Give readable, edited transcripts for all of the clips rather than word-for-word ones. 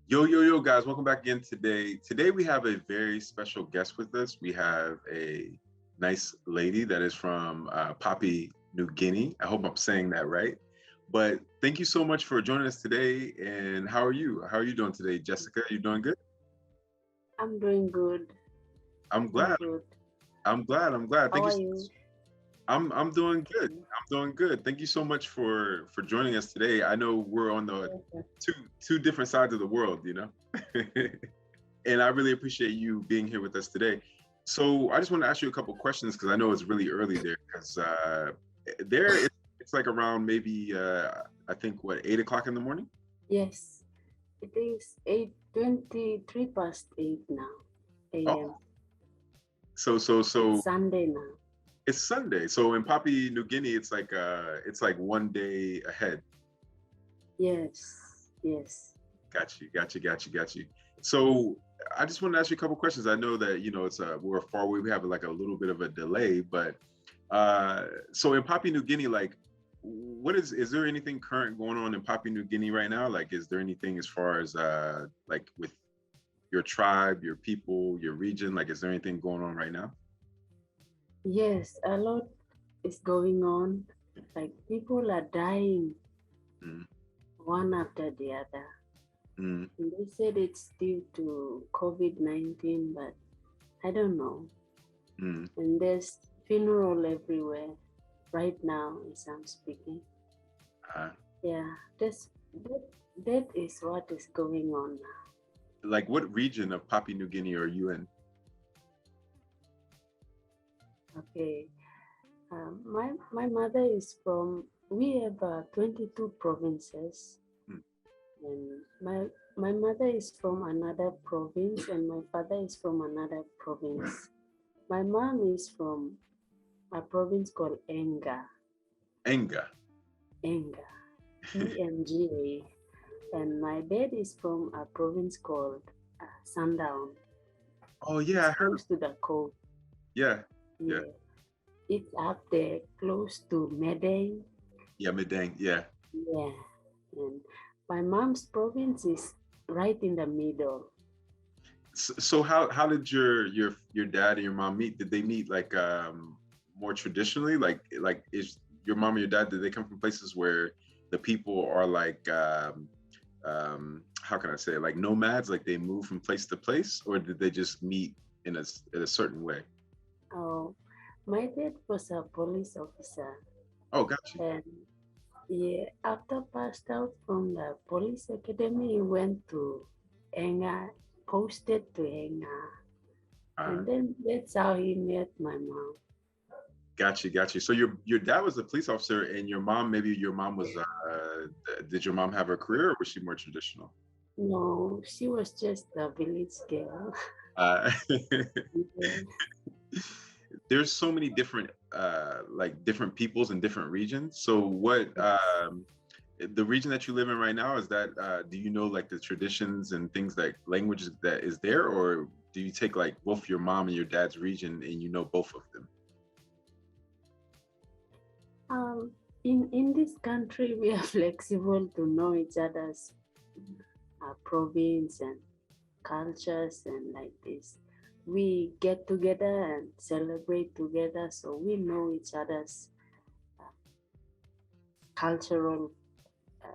Yo, guys, welcome back again today. Today we have a very special guest with us. We have a nice lady that is from Papua New Guinea. I hope I'm saying that right. But thank you so much for joining us today. And how are you? How are you doing today, Jessica? You doing good? I'm doing good. I'm I'm glad. good. I'm glad. Thank How you are so you? much. I'm doing good. Okay. I'm doing good. Thank you so much for joining us today. I know we're on the Yes, two different sides of the world, you know. And I really appreciate you being here with us today. So I just want to ask you a couple questions because I know it's really early there. Because it's like around maybe I think what 8 o'clock in the morning. yes. It is 8:23 past 8 now Oh, a.m. so It's Sunday now. it's Sunday. So in Papua New Guinea, it's like one day ahead. Yes, yes. Got you. So I just want to ask you a couple questions. I know that it's we're far away. We have like a little bit of a delay, but so in Papua New Guinea, like, what is there anything current going on in Papua New Guinea right now? Like, is there anything as far as like with your tribe, your people, your region? Like, is there anything going on right now? Yes, a lot is going on. Like people are dying Mm, one after the other. mm, And they said it's due to COVID-19, but I don't know. mm. And there's funeral everywhere right now as I'm speaking. Uh, Yeah, that is what is going on now. like, what region of Papua New Guinea are you in? Okay, my mother is from. We have 22 provinces, Mm, and my mother is from another province, and my father is from another province. My mom is from a province called Enga. Enga, ENGA, and my dad is from a province called Sundown. Oh yeah, It's I heard of. close to the coast. Yeah, yeah, Yeah, it's up there close to Medellin. yeah. Medang. Yeah. Yeah, and my mom's province is right in the middle. So how did your dad and your mom meet? Did they meet like more traditionally? Like is your mom and your dad, did they come from places where the people are like how can I say it? Like nomads, like they move from place to place, or did they just meet in a certain way? Oh, my dad was a police officer, Oh, got you. and yeah, after passed out from the police academy, he went to Enga, posted to Enga, Uh, and then that's how he met my mom. got you. So your dad was a police officer, and your mom, maybe your mom was did your mom have a career, or was she more traditional? No, she was just a village girl. Uh, Yeah. there's so many different like different peoples in different regions. So what the region that you live in right now, is that do you know like the traditions and things like languages that is there, or do you take like both your mom and your dad's region and you know both of them? In this country, we are flexible to know each other's province and cultures and like this. We get together and celebrate together, so we know each other's cultural. Uh,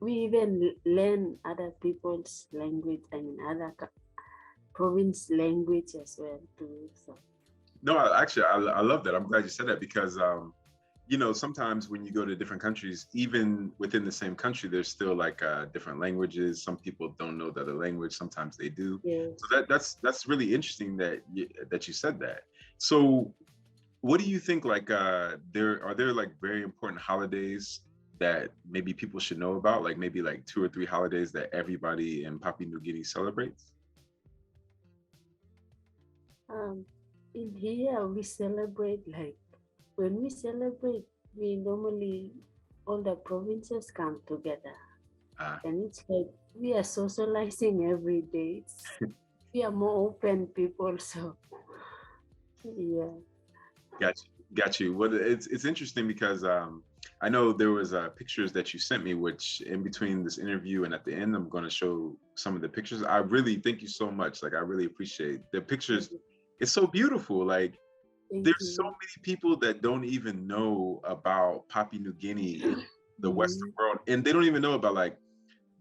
we even learn other people's language. I mean, other province language as well too. So No, actually, I love that. I'm glad you said that because sometimes when you go to different countries, even within the same country, there's still like different languages. Some people don't know the other language. Sometimes they do. So yes. that's really interesting that you said that. So what do you think, like there like very important holidays that maybe people should know about, like maybe like two or three holidays that everybody in Papua New Guinea celebrates? Um, in here we celebrate like when we celebrate, we normally all the provinces come together, uh and it's like we are socializing every day. We are more open people, so yeah. got you. Well, it's interesting because I know there was pictures that you sent me, which in between this interview and at the end, I'm going to show some of the pictures. I really thank you so much. Like, I really appreciate the pictures. It's so beautiful. Like, Thank there's so you. many people that don't even know about Papua New Guinea in the Western Mhm. world, and they don't even know about like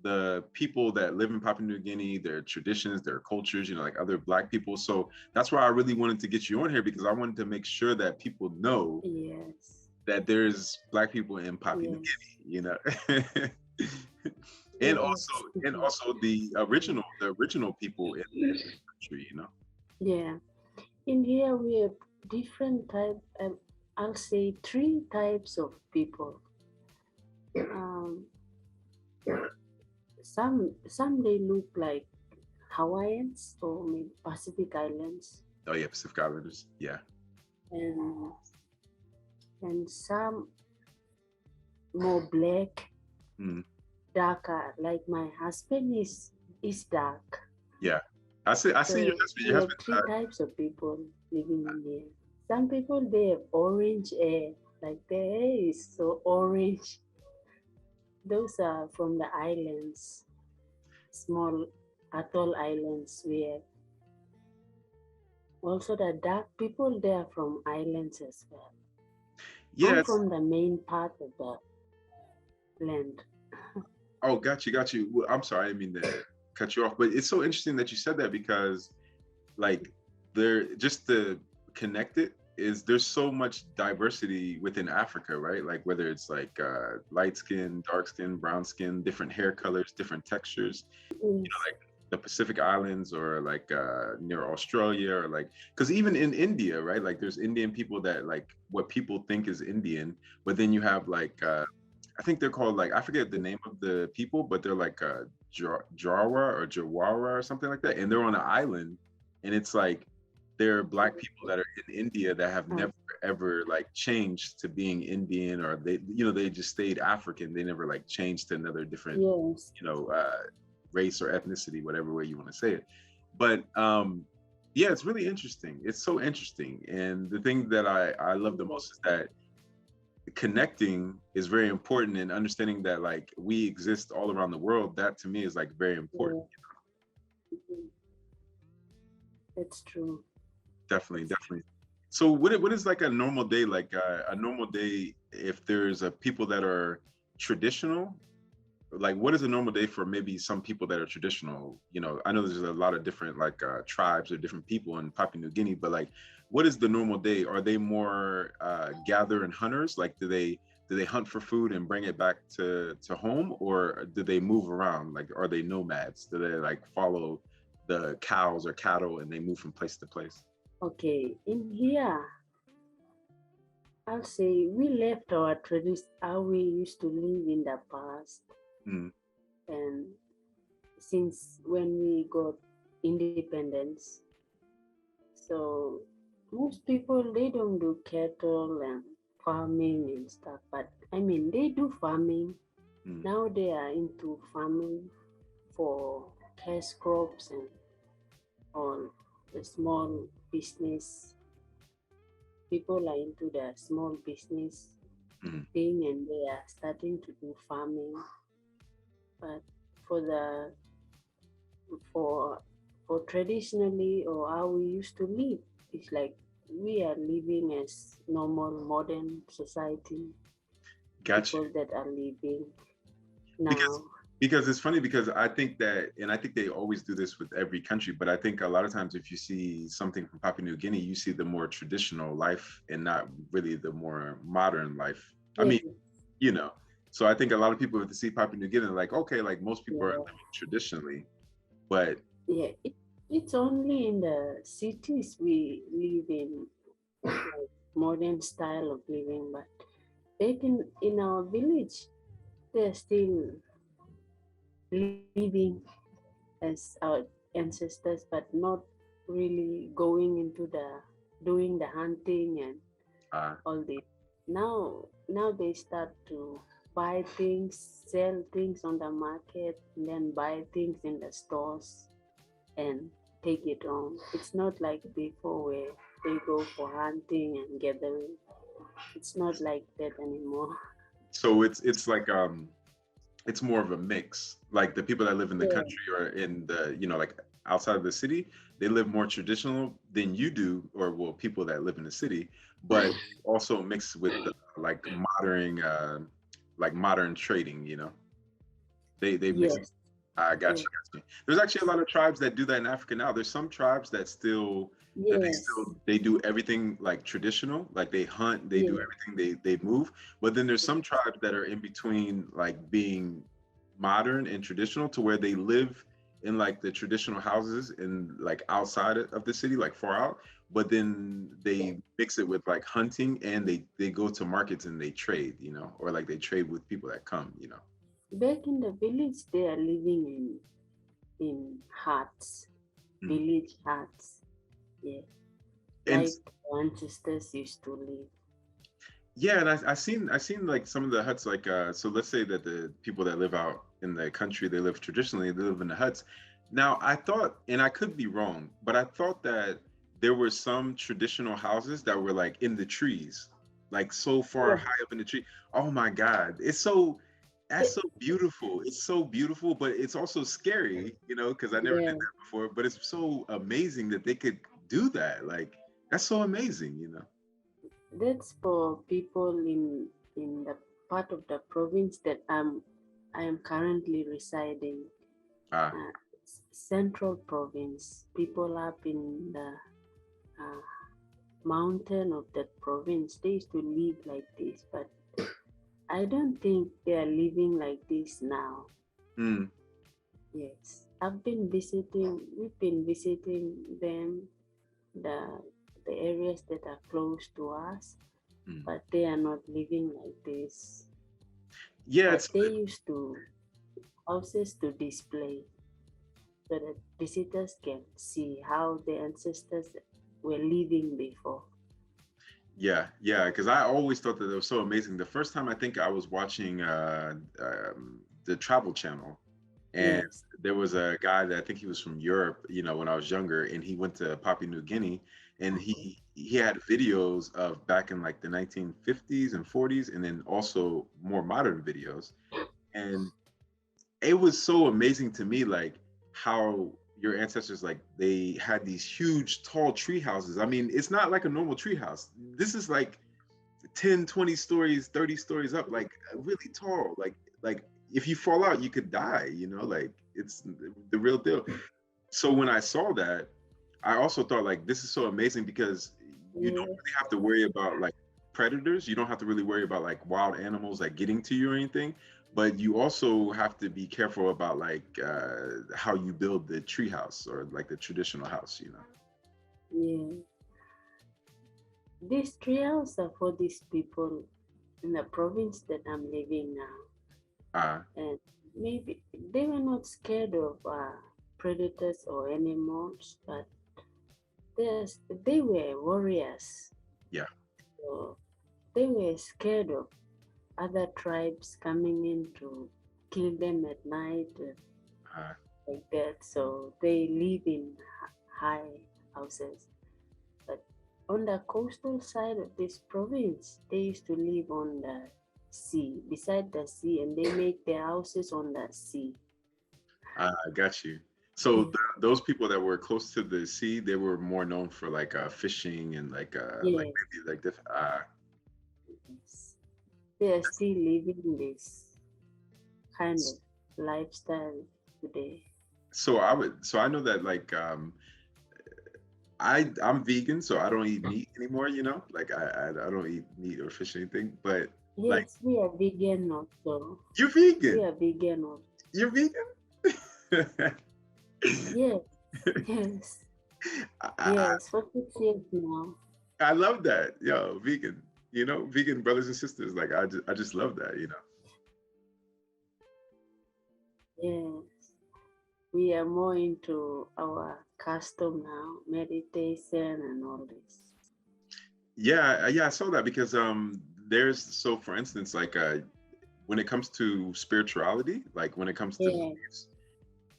the people that live in Papua New Guinea, their traditions, their cultures, you know, like other Black people. So that's why I really wanted to get you on here, because I wanted to make sure that people know Yes. that there's Black people in Papua New Yes. Guinea, you know. and also Yes. and also the original people in this country, you know. Yeah. In here we have different type. I'll say three types of people. Um, some they look like Hawaiians or maybe Pacific Islands, Oh yeah, Pacific Islanders. Yeah. and some more black, Mm, darker. Like my husband is dark. yeah. I see your So husband. Your we have husband three types of people living in here. Some people they have orange hair, like their hair is so orange. Those are from the islands, small atoll islands. We have also the dark people. They are from islands as well. I'm yeah, it's from the main part of the land. oh got you. Well, I'm sorry, I didn't mean to cut you off, but it's so interesting that you said that, because like there just to connect it is there's so much diversity within Africa, right? Like whether it's like light skin, dark skin, brown skin, different hair colors, different textures, you know, Yes. like the Pacific Islands or like near Australia, or like because even in India, right? Like there's Indian people that like what people think is Indian, but then you have like I think they're called like I forget the name of the people, but they're like Jawa or Jawara or something like that, and they're on an island, and it's like they're Black people that are in India that have Uh, never ever like changed to being Indian, or they you know they just stayed African. They never like changed to another different yes. you know race or ethnicity, whatever way you want to say it. But yeah, it's really interesting. It's so interesting, and the thing that I love the most is that connecting is very important, and understanding that like we exist all around the world, that to me is like very important. Yeah. Mhm. That's true. Definitely, That's true. definitely. So what is like a normal day, like a normal day, if there's a people that are traditional, like what is a normal day for maybe some people that are traditional? You know, I know there's a lot of different like tribes or different people in Papua New Guinea, but like what is the normal day? Are they more gather and hunters? Like do they hunt for food and bring it back to home, or do they move around? Like are they nomads? Do they like follow the cows or cattle and they move from place to place? Okay. In here, I'll say we left our tradition, how we used to live in the past, Mm, and since when we got independence, so most people they don't do cattle and farming and stuff. But I mean, they do farming. mm, Now they are into farming for cash crops and all the small business. People are into the small business mm. thing and they are starting to do farming. But for the for for traditionally or how we used to live, it's like we are living as normal modern society Got you. people that are living Because now. it's funny, because I think that, and I think they always do this with every country, but I think a lot of times if you see something from Papua New Guinea, you see the more traditional life and not really the more modern life. I Yeah, mean, you know, so I think a lot of people, if they see Papua New Guinea, like, okay, like most people are yeah, living traditionally, but yeah. It's only in the cities we live in like modern style of living, but back in our village, they're still living as our ancestors, but not really going into the doing the hunting and uh, all this. Now they start to buy things, sell things on the market, and then buy things in the stores and take it home. It's not like before where they go for hunting and gathering. It's not like that anymore. So it's like it's more of a mix. Like the people that live in the Yeah, country or in the, you know, like outside of the city, they live more traditional than you do, or well, people that live in the city, but also mixed with the, like modern trading, you know. They mix. yes, I got yes, you, got you. There's actually a lot of tribes that do that in Africa now. There's some tribes that still yes, they do everything like traditional, like they hunt, they do yes, everything, they move. But then there's some tribes that are in between, like being modern and traditional, to where they live in like the traditional houses and like outside of the city, like far out. But then they mix it with like hunting, and they go to markets and they trade, you know, or like they trade with people that come, you know. back in the village, they are living in huts, Mm. village huts. Yeah, And like ancestors used to live. yeah, and I seen like some of the huts, like so let's say that the people that live out in the country, they live traditionally, they live in the huts. Now I thought, and I could be wrong, but I thought that there were some traditional houses that were like in the trees, like so far Yeah, high up in the tree. Oh my God. It's so that's they- so beautiful. It's so beautiful, but it's also scary, you know, because I never did yeah. that before. But it's so amazing that they could do that. Like that's so amazing, you know. That's for people in the part of the province that I am currently residing. Ah, Central province. People up in the uh, mountain of that province, they used to live like this, but I don't think they are living like this now. mm, Yes, we've been visiting them, the the areas that are close to us, mm. but they are not living like this. Yeah, But they used to houses to display so that visitors can see how the ancestors were living before. yeah, because I always thought that it was so amazing. The first time I think I was watching the Travel Channel, and Yes. there was a guy that I think he was from Europe, you know, when I was younger, and he went to Papua New Guinea, and he had videos of back in like the 1950s and 40s, and then also more modern videos, and it was so amazing to me, like how your ancestors, like they had these huge tall tree houses. I mean, it's not like a normal tree house. This is like 10, 20 stories, 30 stories up, like really tall. Like if you fall out, you could die, you know, like it's the real deal. So when I saw that, I also thought like this is so amazing because you don't Yes. really have to worry about like predators. You don't have to really worry about like wild animals like getting to you or anything. But you also have to be careful about like how you build the tree house or like the traditional house, you know. Yeah. These trails are for these people in the province that I'm living now. Uh, And maybe they were not scared of predators or animals, but they were warriors. yeah. So they were scared of other tribes coming in to kill them at night, Uh, like that. So they live in high houses. But on the coastal side of this province, they used to live on the sea, beside the sea, and they make their houses on the sea. I got you. So those people that were close to the sea, they were more known for like fishing and like Yes, maybe like this. yes. They are still living this kind of lifestyle today. So I know that like I'm vegan, so I don't eat meat anymore. You know, like I don't eat meat or fish or anything. But like Yes, we are vegan also. you're We vegan. are vegan also. You're vegan. Yes, yes, I, I yes. For 6 years now. I love that, yo, vegan. You know, vegan brothers and sisters. Like I just love that. You know. Yes, we are more into our custom now, meditation and all this. Yeah, I saw that because there's so for instance like when it comes to spirituality, like when it comes to Yeah. beliefs,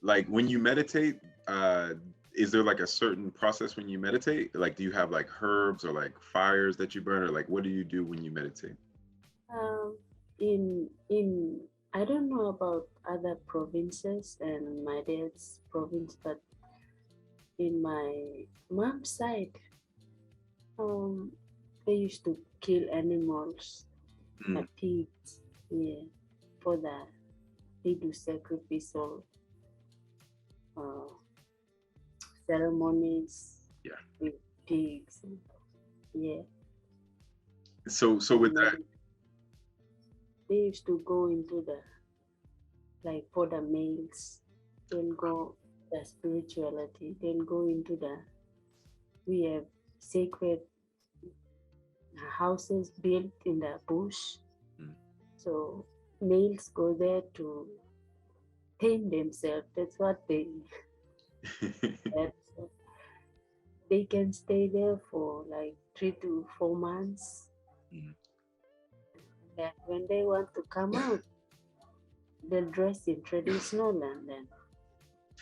like when you meditate, uh is there like a certain process when you meditate? Like do you have like herbs or like fires that you burn, or like what do you do when you meditate? Um, in I don't know about other provinces and my dad's province, but in my mom's side, um, they used to kill animals, Mm. pigs, yeah, for that. They do sacrificial uh, ceremonies Yeah. with pigs, yeah. So with And that, then they used to go into the, like for the males, they'll go the spirituality, they'll go into the, we have sacred houses built in the bush. mm. So males go there to tame themselves. That's what they that so they can stay there for like 3 to 4 months. Mm. Then when they want to come out, they'll dress in traditional and then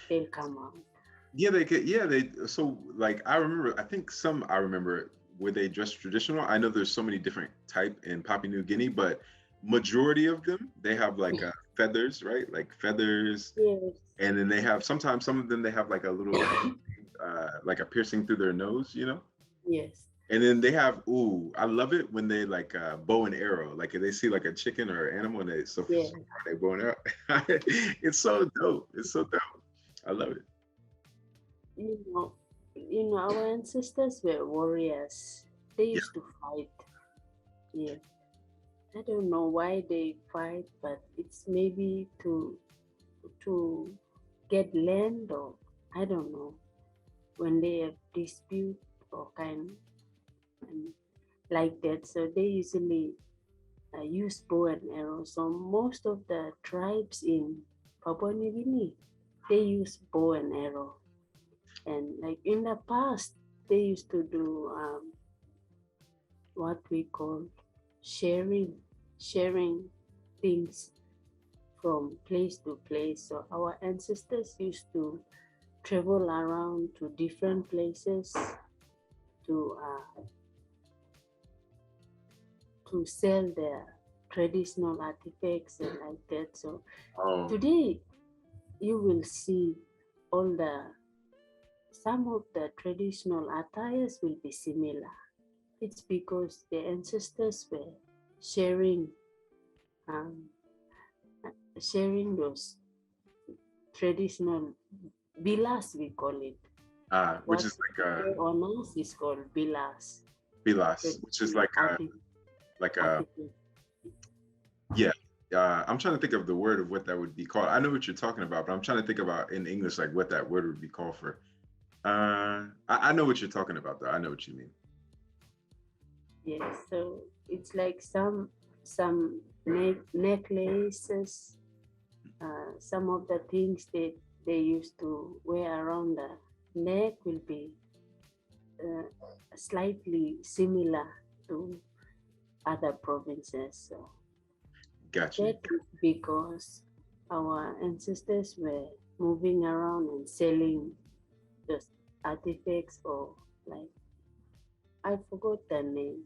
they'll come out. Yeah, they could. Yeah, they. So like, I remember. I think some I remember where they dress traditional. I know there's so many different type in Papua New Guinea, but majority of them they have like feathers, right? Like feathers, Yes, and then they have sometimes some of them they have like a little like a piercing through their nose, you know. yes, And then they have, ooh, I love it when they like bow and arrow. Like if they see like a chicken or an animal and they yeah. so far they bow and arrow. It's so dope. It's so dope. I love it. You know, our ancestors were warriors. They Yeah. used to fight. Yeah. I don't know why they fight, but it's maybe to get land, or I don't know, when they have dispute or kind and like that. So they usually use bow and arrow. So most of the tribes in Papua New Guinea, they use bow and arrow. And like in the past, they used to do what we call sharing things from place to place. So our ancestors used to travel around to different places to uh, to sell their traditional artifacts and like that. So Oh, today you will see all the some of the traditional attires will be similar. It's because the ancestors were sharing um, sharing those traditional bilas, we call it. which What is like on us is called bilas, bilas, which is traditional like a article. yeah. I'm trying to think of the word of what that would be called. I know what you're talking about, but I'm trying to think about in English like what that word would be called for. I know what you're talking about though. I know what you mean. Yes, so it's like some necklaces, some of the things that they used to wear around the neck will be uh, slightly similar to other provinces. So Got you. that is because our ancestors were moving around and selling the artifacts, or like I forgot the name,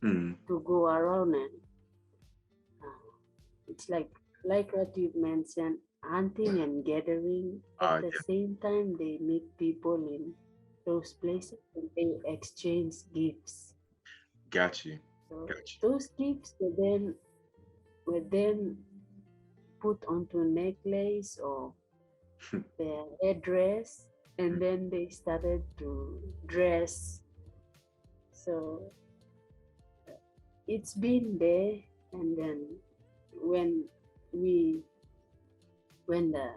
Mm. to go around and it's like what you mentioned, hunting and gathering. At the Yeah, same time, they meet people in those places and they exchange gifts. got you. So Got those gifts were then put onto necklace or you. their headdress, and then they started to dress. So it's been there, and then when we when the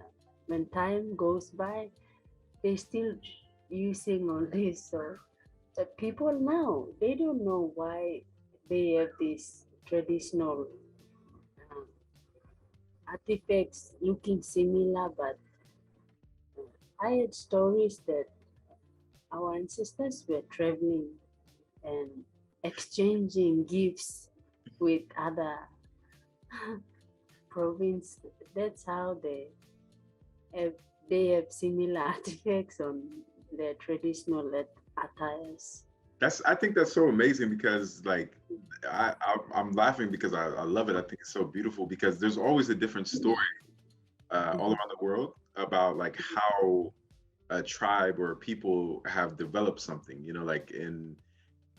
when time goes by, they still using all this. So the people now, they don't know why they have these traditional um, artifacts looking similar, but I had stories that our ancestors were traveling and exchanging gifts with other province. That's how have they have similar artifacts on their traditional attires. I think that's so amazing because like I'm laughing because I love it. I think it's so beautiful because there's always a different story all Mhm. around the world about like how a tribe or people have developed something, you know, like in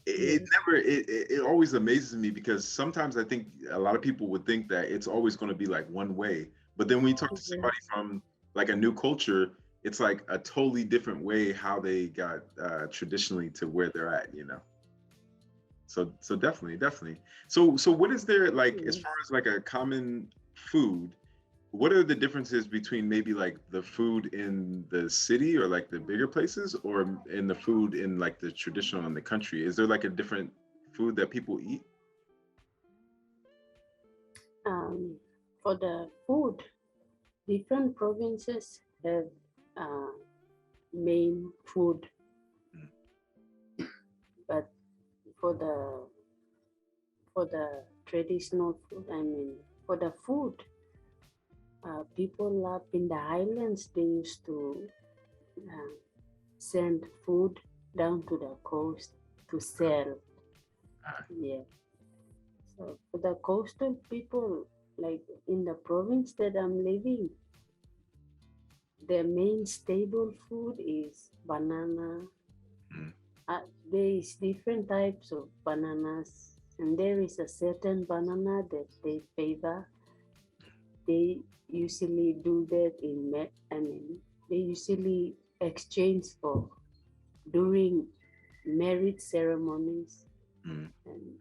it Yes. never it always amazes me because sometimes I think a lot of people would think that it's always going to be like one way, but then when you talk to somebody Yes. from like a new culture, it's like a totally different way how they got traditionally to where they're at, you know. So definitely. So what is there like as far Yes. as like a common food? What are the differences between maybe like the food in the city or like the bigger places or in the food in like the traditional in the country? Is there like a different food that people eat? Um, for the food, different provinces have uh, main food, Mm. but for the traditional food, I mean, for the food, people up in the islands they used to uh, send food down to the coast to sell. Ah, Yeah. So for the coastal people, like in the province that I'm living, their main staple food is banana. mm, There is different types of bananas, and there is a certain banana that they favor. They usually do that I mean, they usually exchange for during marriage ceremonies, mm. and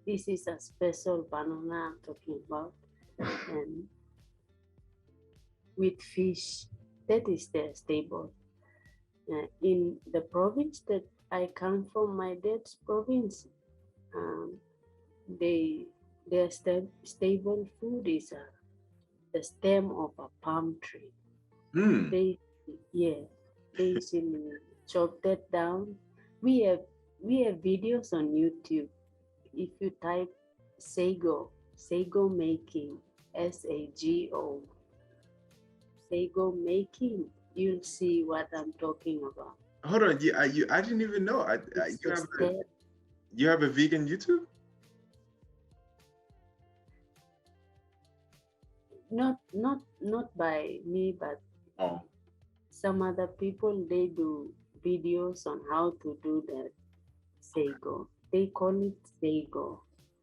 this is a special banana I'm talking about, and with fish, that is their staple. In the province that I come from, my dad's province, um, they their stable food is the stem of a palm tree. Mm. They yeah, they usually chop that down. We have we have videos on YouTube. If you type sago making, SAGO, sago making, you'll see what I'm talking about. Hold on, I didn't even know. It's the stem. You have a vegan YouTube? Not by me, but Oh, some other people they do videos on how to do that sago. They call it sago.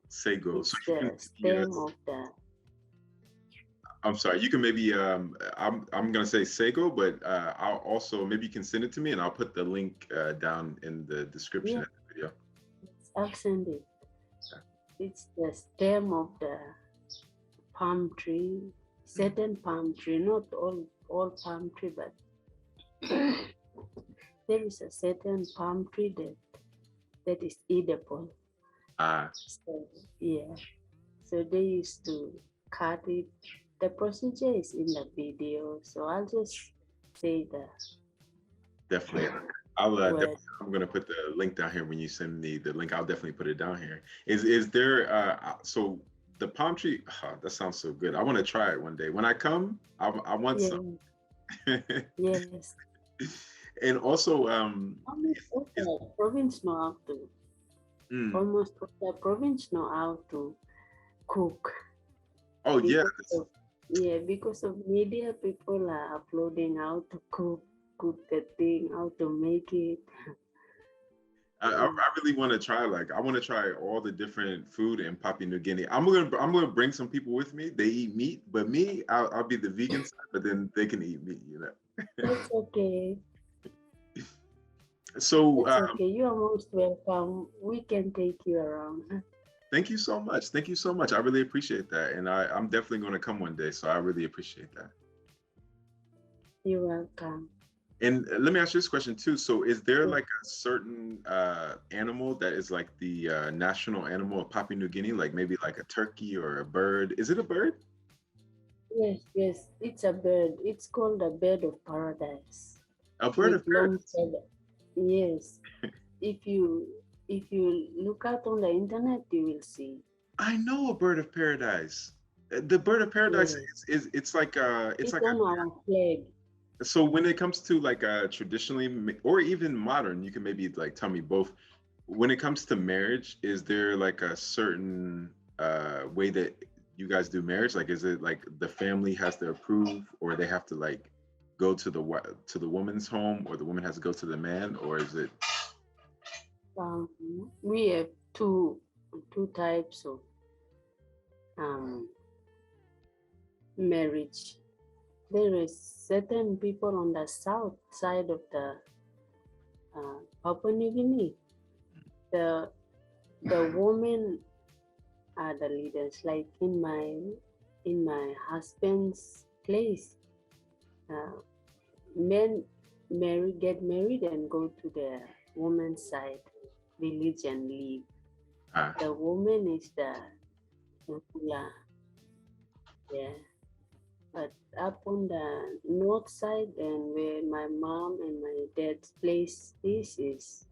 Sego. So It's you can the maybe, stem of the I'm sorry, you can maybe I'm gonna say Sego, but I'll also maybe you can send it to me and I'll put the link down in the description yeah. of the video. It's accent. It's the stem of the palm tree. Mm. Certain palm tree, not all palm tree, but there is a certain palm tree that is edible. Ah, So yeah. So they used to cut it. The procedure is in the video, so I'll just say the definitely. I'll word. definitely, I'm gonna put the link down here when you send me the link. I'll definitely put it down here. Is there so the palm tree? That sounds so good. I want to try it one day. When I come, I want some. Yeah, yes. And also, Almost all is the province know how to. mm, Almost all the province know how to cook oh yeah, because of because of media. People are uploading how to cook the thing, how to make it. I really want to try. Like, I want to try all the different food in Papua New Guinea. I'm gonna bring some people with me. They eat meat, but me, I'll be the vegan side. But then they can eat meat. You know. That's okay. So That's okay. You are most welcome. We can take you around. Huh? thank you so much. Thank you so much. I really appreciate that, and I'm definitely going to come one day. So I really appreciate that. You're welcome. And let me ask you this question too. So, is there Yes, like a certain animal that is like the national animal of Papua New Guinea? Like maybe like a turkey or a bird? Is it a bird? yes. It's a bird. It's called a bird of paradise A bird with of long paradise. feather. Yes. If you look out on the internet, you will see. I know a bird of paradise. The bird of paradise Yes. is it's like It's on our flag. So when it comes to like traditionally or even modern, you can maybe like tell me both. When it comes to marriage, is there like a certain way that you guys do marriage? Like, is it like the family has to approve, or they have to like go to to the woman's home, or the woman has to go to the man, or is it? Um, we have two types of um, marriage. There is certain people on the south side of the Papua New Guinea. The women are the leaders. Like in my husband's place, uh, men get married and go to the woman's side village and leave. Ah, The woman is the ruler. Yeah. But up on the north side and where my mom and my dad's place is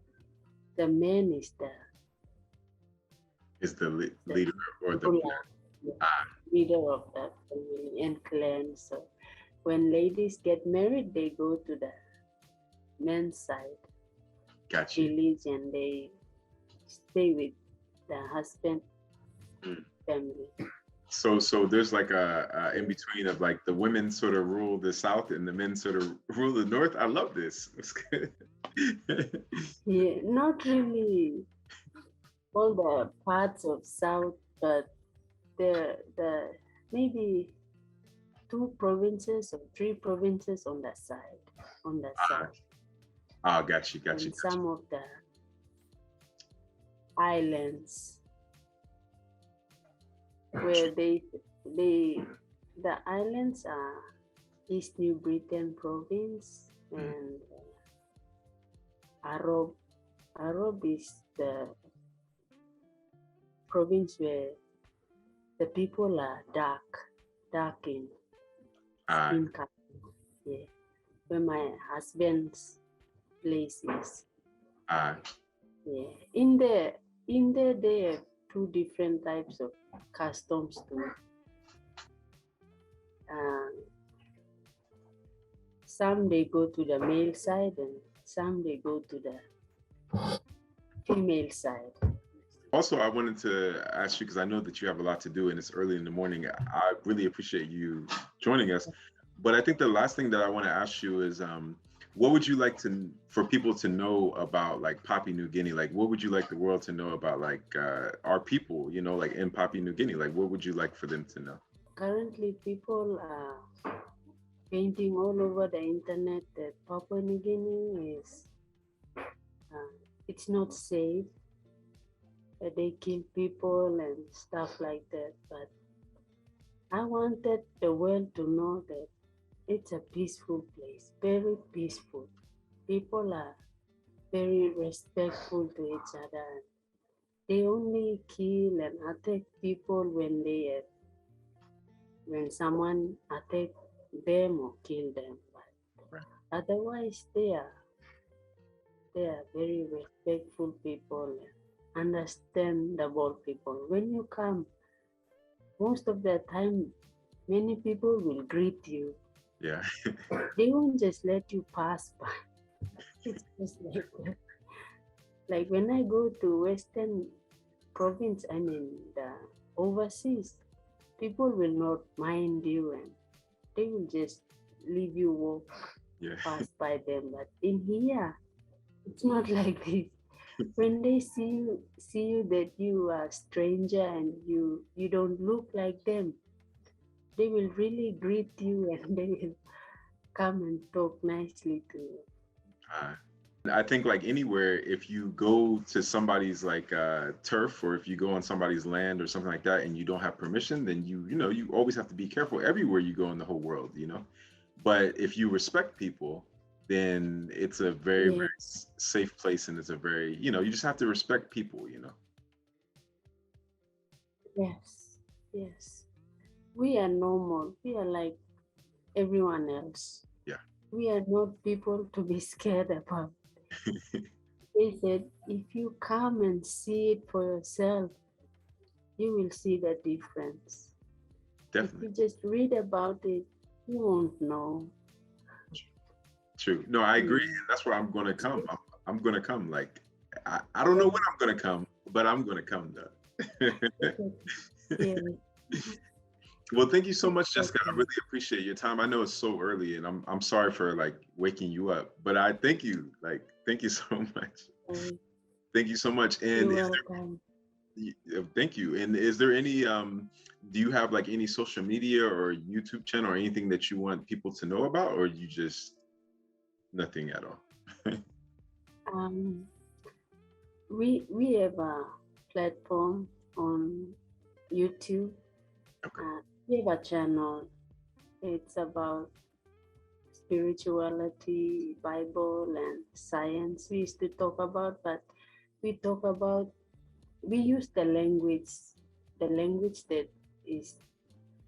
the man is is the the leader or the ruler, the ah? leader of the family and clan. So when ladies get married, they go to the men's side Got you. village and they stay with the husband Mm. family. So there's like a in between of like the women sort of rule the south and the men sort of rule the north. I love this. It's good. Yeah, not really all the parts of south, but the maybe two provinces or three provinces on that side, on the Ah, south, got you, got you, and got you. some of the islands where they the islands are East New Britain province Mm. and Arab. Arab is the province where the people are dark in Ah, skin color. Yeah, where my husband's place is. ah, Yeah, in there they have two different types of customs too. Um, some they go to the male side and some they go to the female side. also, I wanted to ask you because I know that you have a lot to do and it's early in the morning. I really appreciate you joining us. But I think the last thing that I want to ask you is, what would you like to for people to know about like Papua New Guinea? Like, what would you like the world to know about like our people? You know, like in Papua New Guinea. Like, what would you like for them to know? Currently, people are painting all over the internet that Papua New Guinea is it's not safe. That they kill people and stuff like that. But I wanted the world to know that it's a peaceful place, very peaceful. People are very respectful to each other. They only kill and attack people when someone attack them or kill them. But otherwise, they are very respectful people, understandable people. When you come, most of the time, many people will greet you. Yeah. They won't just let you pass by. It's just like that. Like when I go to Western province, I mean the overseas, people will not mind you and they will just leave you walk Yeah. pass by them. But in here, it's not like this. When they see you that you are a stranger and you don't look like them, they will really greet you and they will come and talk nicely to you. Uh, I think like anywhere, if you go to somebody's like turf or if you go on somebody's land or something like that and you don't have permission, then you know you always have to be careful everywhere you go in the whole world, you know. But if you respect people, then it's a very Yeah, very safe place and it's a very you just have to respect people, you know. yes, yes. We are normal. We are like everyone else. Yeah. We are not people to be scared about. They said if you come and see it for yourself, you will see the difference. If Definitely. you just read about it, you won't know. True. No, I agree. Yeah. And that's where I'm gonna come. I'm gonna come. Like I don't know when I'm gonna come, but I'm gonna come though. Yeah. Well, thank you so It's much, Jessica. I okay. really appreciate your time. I know it's so early and I'm sorry for like waking you up, but I thank you. Like, thank you so much. Thank you so much. And You're welcome. thank you. And is there any do you have like any social media or YouTube channel or anything that you want people to know about, or you just nothing at all? Um, we have a platform on YouTube. Okay. We have a channel. It's about spirituality, Bible, and science. We used to talk about, but we talk about we use the language that is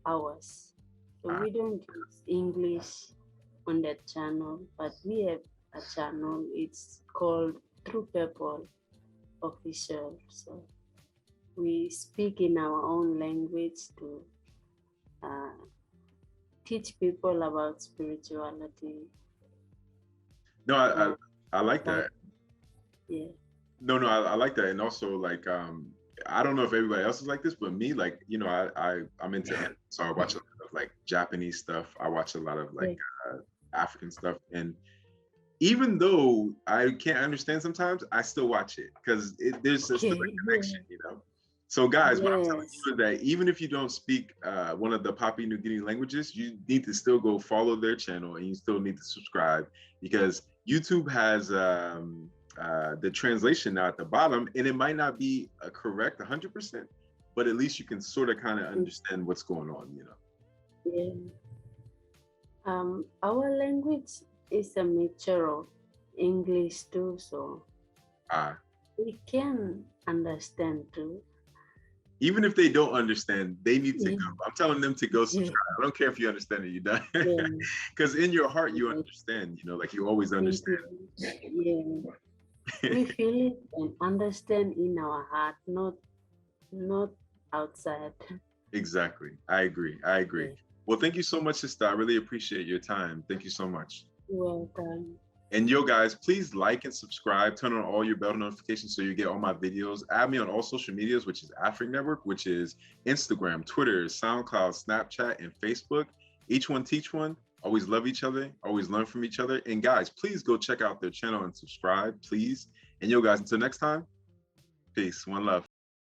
ours. So Uh, we don't use English on that channel, but we have a channel. It's called True People Official. So we speak in our own language to uh, teach people about spirituality. no, Or I like like, that. yeah, No, no, I like that. And also like I don't know if everybody else is like this, but me, like, you know, I'm into anime, so I watch a lot of like Japanese stuff. I watch a lot of like yeah, African stuff. And even though I can't understand sometimes, I still watch it because there's still a okay, connection, you know. So guys, what I'm telling yes, you is that even if you don't speak one of the Papua New Guinea languages, you need to still go follow their channel and you still need to subscribe because YouTube has the translation now at the bottom, and it might not be correct 100%, but at least you can sort of kind of understand what's going on, you know. yeah. Our language is a mixture of English too, so Uh, we can understand too. Even if they don't understand, they need to Yeah, go. I'm telling them to go yeah, subscribe. I don't care if you understand it, you done. yeah. Because in your heart, you Yes, understand, you know, like you always thank understand. you. Yeah, we feel it and understand in our heart, not outside. Exactly. I agree. I agree. Yeah, Well, thank you so much, sister. I really appreciate your time. Thank you so much. you're welcome. And yo, guys, please like and subscribe. Turn on all your bell notifications so you get all my videos. Add me on all social medias, which is Afric Network, which is Instagram, Twitter, SoundCloud, Snapchat, and Facebook. Each one teach one. Always love each other. Always learn from each other. And guys, please go check out their channel and subscribe, please. And yo, guys, until next time, peace. One love.